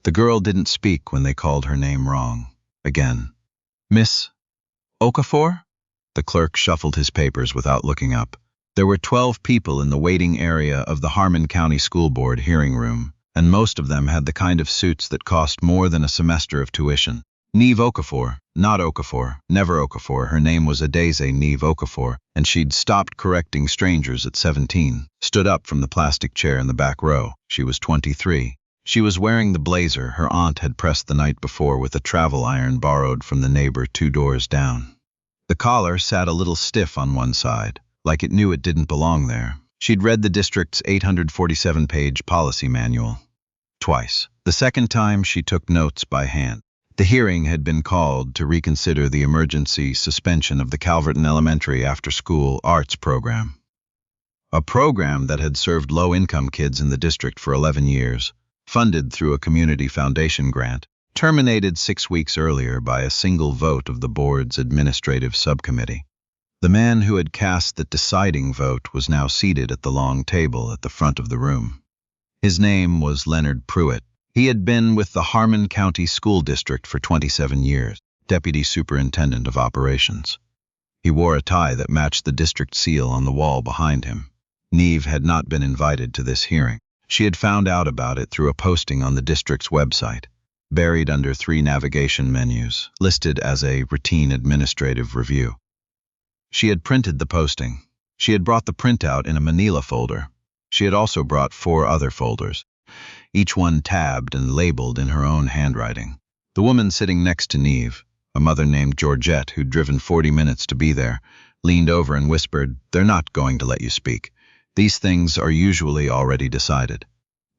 The girl didn't speak when they called her name wrong. Again. Miss Okafor? The clerk shuffled his papers without looking up. There were 12 people in the waiting area of the Harmon County School Board hearing room, and most of them had the kind of suits that cost more than a semester of tuition. Neve Okafor, not Okafor, never Okafor. Her name was Adeze Neve Okafor, and she'd stopped correcting strangers at 17. Stood up from the plastic chair in the back row. She was 23. She was wearing the blazer her aunt had pressed the night before with a travel iron borrowed from the neighbor 2 doors down. The collar sat a little stiff on one side, like it knew it didn't belong there. She'd read the district's 847-page policy manual. Twice. The second time she took notes by hand. The hearing had been called to reconsider the emergency suspension of the Calverton Elementary after-school arts program. A program that had served low-income kids in the district for 11 years, funded through a community foundation grant, terminated 6 weeks earlier by a single vote of the board's administrative subcommittee. The man who had cast the deciding vote was now seated at the long table at the front of the room. His name was Leonard Pruitt. He had been with the Harmon County School District for 27 years, Deputy Superintendent of Operations. He wore a tie that matched the district seal on the wall behind him. Neve had not been invited to this hearing. She had found out about it through a posting on the district's website, buried under 3 navigation menus, listed as a routine administrative review. She had printed the posting. She had brought the printout in a manila folder. She had also brought 4 other folders, each one tabbed and labeled in her own handwriting. The woman sitting next to Neve, a mother named Georgette who'd driven 40 minutes to be there, leaned over and whispered, "They're not going to let you speak. These things are usually already decided."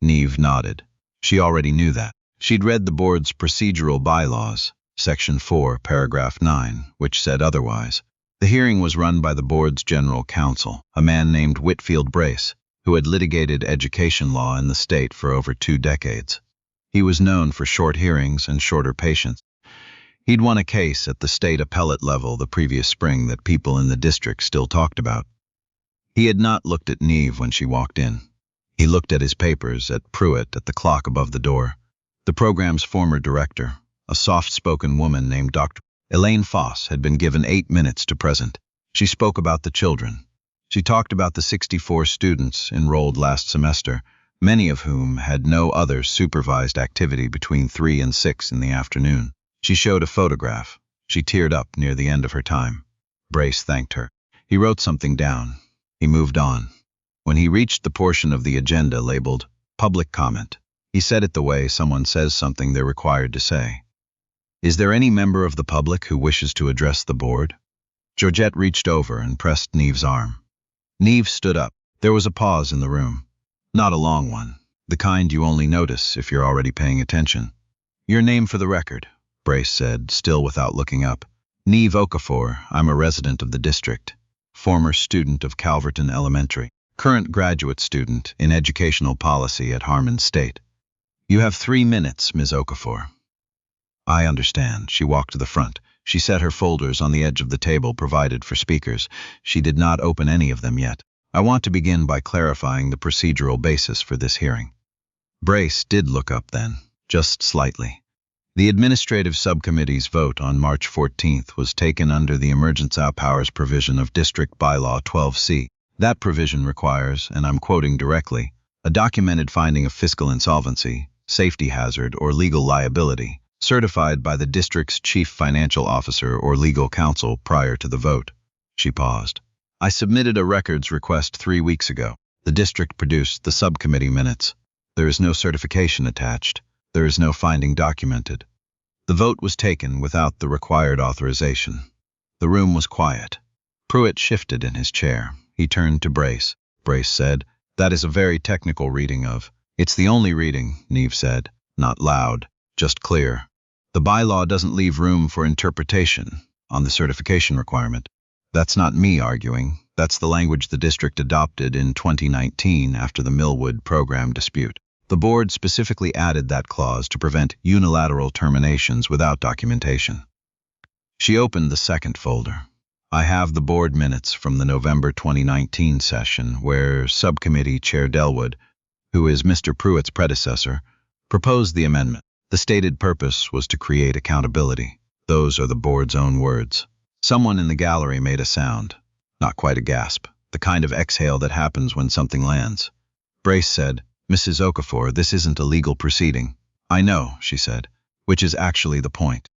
Neve nodded. She already knew that. She'd read the board's procedural bylaws, Section 4, Paragraph 9, which said otherwise. The hearing was run by the board's general counsel, a man named Whitfield Brace, who had litigated education law in the state for over 2 decades. He was known for short hearings and shorter patience. He'd won a case at the state appellate level the previous spring that people in the district still talked about. He had not looked at Neve when she walked in. He looked at his papers, at Pruitt, at the clock above the door. The program's former director, a soft-spoken woman named Dr. Elaine Foss, had been given 8 minutes to present. She spoke about the children. She talked about the 64 students enrolled last semester, many of whom had no other supervised activity between 3 and 6 in the afternoon. She showed a photograph. She teared up near the end of her time. Brace thanked her. He wrote something down. He moved on. When he reached the portion of the agenda labeled Public Comment, he said it the way someone says something they're required to say. "Is there any member of the public who wishes to address the board?" Georgette reached over and pressed Neve's arm. Neve stood up. There was a pause in the room. Not a long one, the kind you only notice if you're already paying attention. "Your name for the record," Brace said, still without looking up. "Neve Okafor. I'm a resident of the district. Former student of Calverton Elementary. Current graduate student in educational policy at Harmon State. You have 3 minutes, Ms. Okafor." "I understand." She walked to the front. She set her folders on the edge of the table provided for speakers. She did not open any of them yet. "I want to begin by clarifying the procedural basis for this hearing." Brace did look up then, just slightly. The administrative subcommittee's vote on March 14th was taken under the emergency powers provision of District Bylaw 12C. That provision requires, and I'm quoting directly, "a documented finding of fiscal insolvency, safety hazard, or legal liability, certified by the district's chief financial officer or legal counsel prior to the vote." She paused. "I submitted a records request 3 weeks ago. The district produced the subcommittee minutes. There is no certification attached. There is no finding documented." The vote was taken without the required authorization. The room was quiet. Pruitt shifted in his chair. He turned to Brace. Brace said, "That is a very technical reading of." "It's the only reading," Neve said, not loud, just clear. "The bylaw doesn't leave room for interpretation on the certification requirement." That's not me arguing. That's the language the district adopted in 2019 after the Millwood program dispute. The board specifically added that clause to prevent unilateral terminations without documentation. She opened the second folder. "I have the board minutes from the November 2019 session where Subcommittee Chair Delwood, who is Mr. Pruitt's predecessor, proposed the amendment. The stated purpose was to create accountability. Those are the board's own words. Someone in the gallery made a sound. Not quite a gasp. The kind of exhale that happens when something lands. Brace said, "Mrs. Okafor, this isn't a legal proceeding." "I know," she said, "which is actually the point.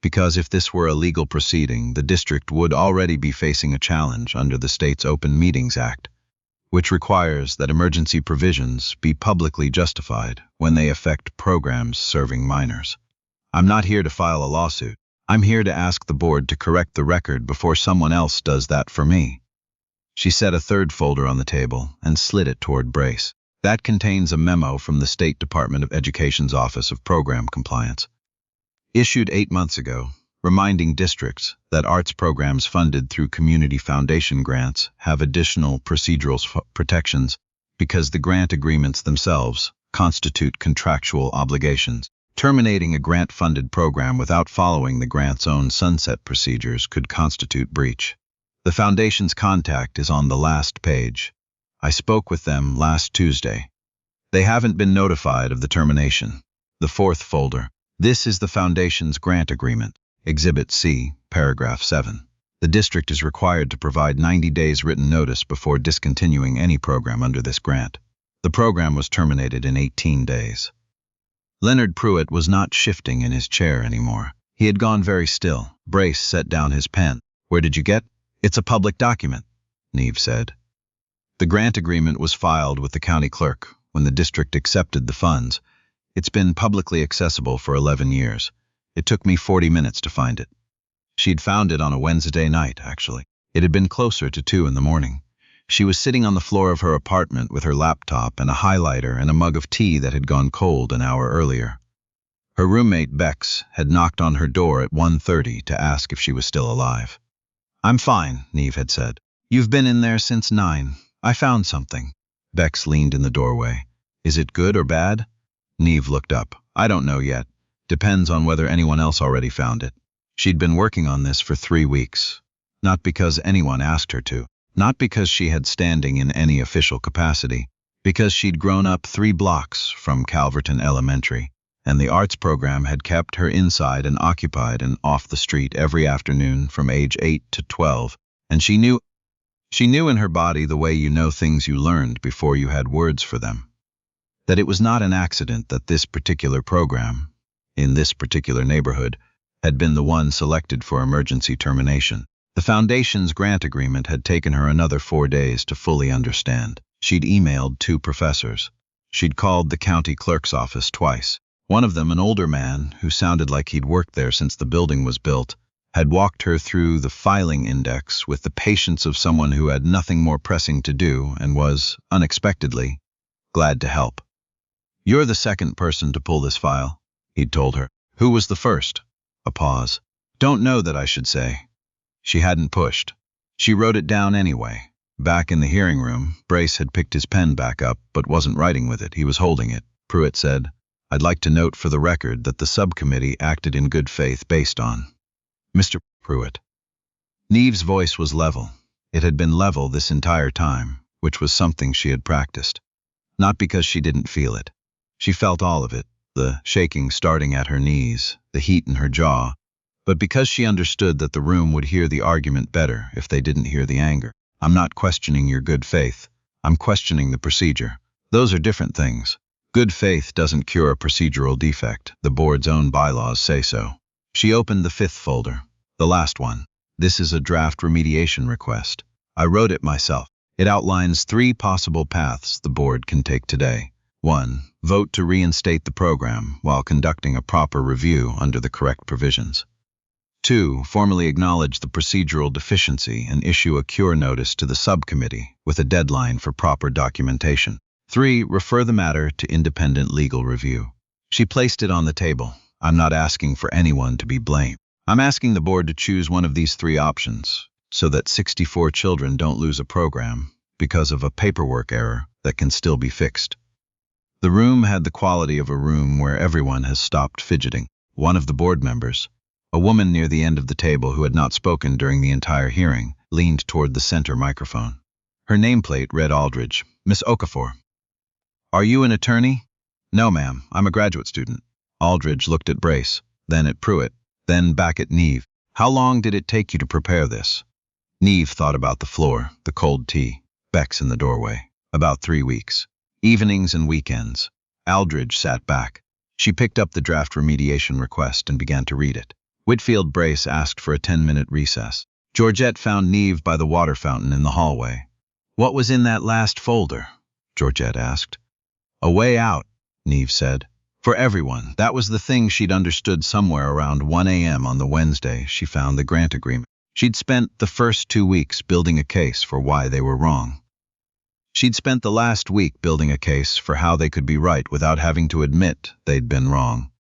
Because if this were a legal proceeding, the district would already be facing a challenge under the state's Open Meetings Act, which requires that emergency provisions be publicly justified when they affect programs serving minors. I'm not here to file a lawsuit. I'm here to ask the board to correct the record before someone else does that for me." She set a third folder on the table and slid it toward Brace. "That contains a memo from the State Department of Education's Office of Program Compliance, issued 8 months ago, reminding districts that arts programs funded through community foundation grants have additional procedural protections because the grant agreements themselves constitute contractual obligations. Terminating a grant-funded program without following the grant's own sunset procedures could constitute breach. The foundation's contact is on the last page. I spoke with them last Tuesday. They haven't been notified of the termination." The fourth folder. "This is the foundation's grant agreement. Exhibit C, paragraph 7. The district is required to provide 90 days written notice before discontinuing any program under this grant. The program was terminated in 18 days. Leonard Pruitt was not shifting in his chair anymore. He had gone very still. Brace set down his pen. "Where did you get?" "It's a public document," Neve said. "The grant agreement was filed with the county clerk when the district accepted the funds. It's been publicly accessible for 11 years. It took me 40 minutes to find it." She'd found it on a Wednesday night, actually. It had been closer to 2 in the morning. She was sitting on the floor of her apartment with her laptop and a highlighter and a mug of tea that had gone cold an hour earlier. Her roommate, Bex, had knocked on her door at 1:30 to ask if she was still alive. "I'm fine," Neve had said. "You've been in there since 9. I found something." Bex leaned in the doorway. "Is it good or bad?" Neve looked up. "I don't know yet. Depends on whether anyone else already found it." She'd been working on this for 3 weeks. Not because anyone asked her to. Not because she had standing in any official capacity. Because she'd grown up 3 blocks from Calverton Elementary, and the arts program had kept her inside and occupied and off the street every afternoon from age 8 to 12, and she knew in her body the way you know things you learned before you had words for them. That it was not an accident that this particular program, in this particular neighborhood, had been the one selected for emergency termination. The foundation's grant agreement had taken her another 4 days to fully understand. She'd emailed 2 professors. She'd called the county clerk's office twice. One of them, an older man who sounded like he'd worked there since the building was built, had walked her through the filing index with the patience of someone who had nothing more pressing to do and was, unexpectedly, glad to help. "You're the second person to pull this file," he'd told her. "Who was the first?" A pause. "Don't know that I should say." She hadn't pushed. She wrote it down anyway. Back in the hearing room, Brace had picked his pen back up but wasn't writing with it. He was holding it. Pruitt said, "I'd like to note for the record that the subcommittee acted in good faith based on Mr. Pruitt." Neve's voice was level. It had been level this entire time, which was something she had practiced. Not because she didn't feel it. She felt all of it, the shaking starting at her knees, the heat in her jaw, but because she understood that the room would hear the argument better if they didn't hear the anger. "I'm not questioning your good faith. I'm questioning the procedure. Those are different things. Good faith doesn't cure a procedural defect. The board's own bylaws say so." She opened the 5th folder, the last one. "This is a draft remediation request. I wrote it myself. It outlines 3 possible paths the board can take today. 1. Vote to reinstate the program while conducting a proper review under the correct provisions. 2. Formally acknowledge the procedural deficiency and issue a cure notice to the subcommittee with a deadline for proper documentation. 3. Refer the matter to independent legal review." She placed it on the table. "I'm not asking for anyone to be blamed. I'm asking the board to choose one of these 3 options so that 64 children don't lose a program because of a paperwork error that can still be fixed." The room had the quality of a room where everyone has stopped fidgeting. One of the board members, a woman near the end of the table who had not spoken during the entire hearing, leaned toward the center microphone. Her nameplate read Aldridge. "Miss Okafor." "Are you an attorney?" "No, ma'am. I'm a graduate student." Aldridge looked at Brace, then at Pruitt, then back at Neve. How long did it take you to prepare this? Neve thought about the floor, the cold tea, Bex in the doorway. About 3 weeks. Evenings and weekends. Aldridge sat back. She picked up the draft remediation request and began to read it. Whitfield Brace asked for a 10-minute recess. Georgette found Neve by the water fountain in the hallway. What was in that last folder? Georgette asked. A way out, Neve said. For everyone, that was the thing she'd understood somewhere around 1 a.m. on the Wednesday she found the grant agreement. She'd spent the first 2 weeks building a case for why they were wrong. She'd spent the last week building a case for how they could be right without having to admit they'd been wrong.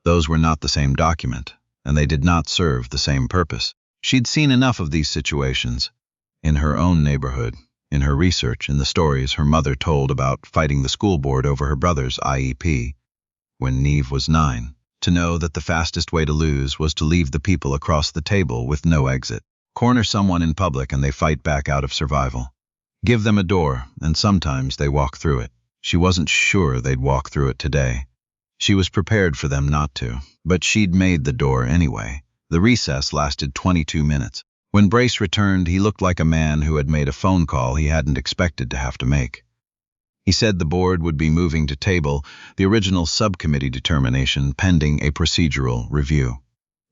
Those were not the same document, and they did not serve the same purpose. She'd seen enough of these situations, in her own neighborhood, in her research, in the stories her mother told about fighting the school board over her brother's IEP, when Neve was 9, to know that the fastest way to lose was to leave the people across the table with no exit. Corner someone in public and they fight back out of survival. Give them a door, and sometimes they walk through it. She wasn't sure they'd walk through it today. She was prepared for them not to, but she'd made the door anyway. The recess lasted 22 minutes. When Brace returned, he looked like a man who had made a phone call he hadn't expected to have to make. He said the board would be moving to table the original subcommittee determination pending a procedural review.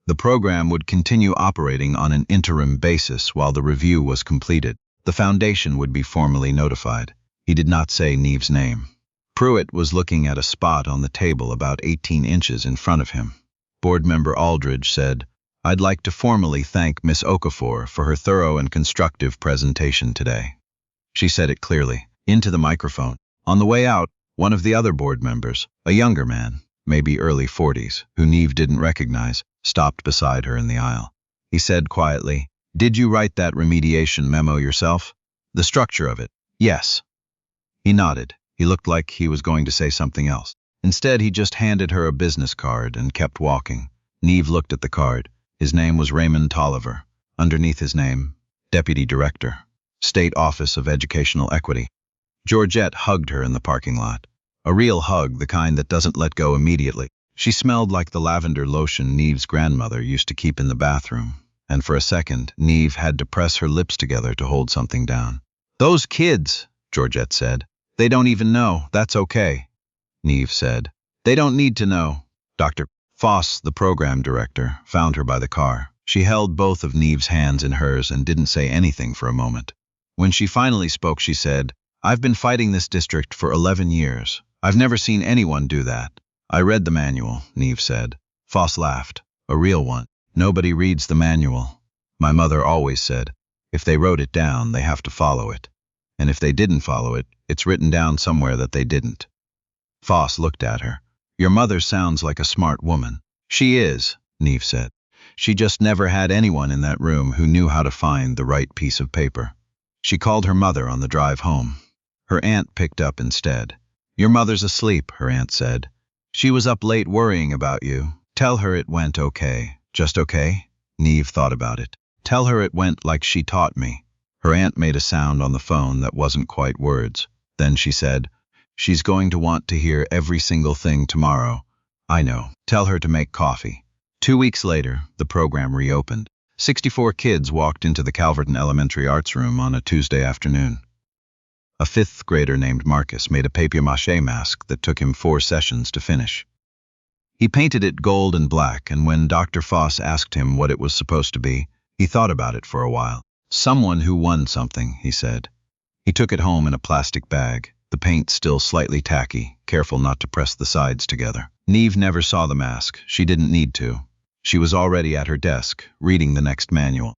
The program would continue operating on an interim basis while the review was completed. The foundation would be formally notified. He did not say Neve's name. Pruitt was looking at a spot on the table about 18 inches in front of him. Board member Aldridge said, I'd like to formally thank Miss Okafor for her thorough and constructive presentation today. She said it clearly, into the microphone. On the way out, one of the other board members, a younger man, maybe early 40s, who Neve didn't recognize, stopped beside her in the aisle. He said quietly, Did you write that remediation memo yourself? The structure of it? Yes. He nodded. He looked like he was going to say something else. Instead, he just handed her a business card and kept walking. Neve looked at the card. His name was Raymond Tolliver. Underneath his name, Deputy Director, State Office of Educational Equity. Georgette hugged her in the parking lot. A real hug, the kind that doesn't let go immediately. She smelled like the lavender lotion Neve's grandmother used to keep in the bathroom. And for a second, Neve had to press her lips together to hold something down. Those kids, Georgette said. They don't even know. That's okay, Neve said. They don't need to know. Dr. Foss, the program director, found her by the car. She held both of Neve's hands in hers and didn't say anything for a moment. When she finally spoke, she said, I've been fighting this district for 11 years. I've never seen anyone do that. I read the manual, Neve said. Foss laughed. A real one. Nobody reads the manual. My mother always said, if they wrote it down, they have to follow it. And if they didn't follow it, it's written down somewhere that they didn't. Foss looked at her. Your mother sounds like a smart woman. She is, Neve said. She just never had anyone in that room who knew how to find the right piece of paper. She called her mother on the drive home. Her aunt picked up instead. Your mother's asleep, her aunt said. She was up late worrying about you. Tell her it went okay. Just okay? Neve thought about it. Tell her it went like she taught me. Her aunt made a sound on the phone that wasn't quite words. Then she said, she's going to want to hear every single thing tomorrow. I know. Tell her to make coffee. 2 weeks later, the program reopened. 64 kids walked into the Calverton Elementary Arts Room on a Tuesday afternoon. A 5th grader named Marcus made a papier-mâché mask that took him 4 sessions to finish. He painted it gold and black, and when Dr. Foss asked him what it was supposed to be, he thought about it for a while. Someone who won something, he said. He took it home in a plastic bag, the paint still slightly tacky, careful not to press the sides together. Neve never saw the mask. She didn't need to. She was already at her desk, reading the next manual.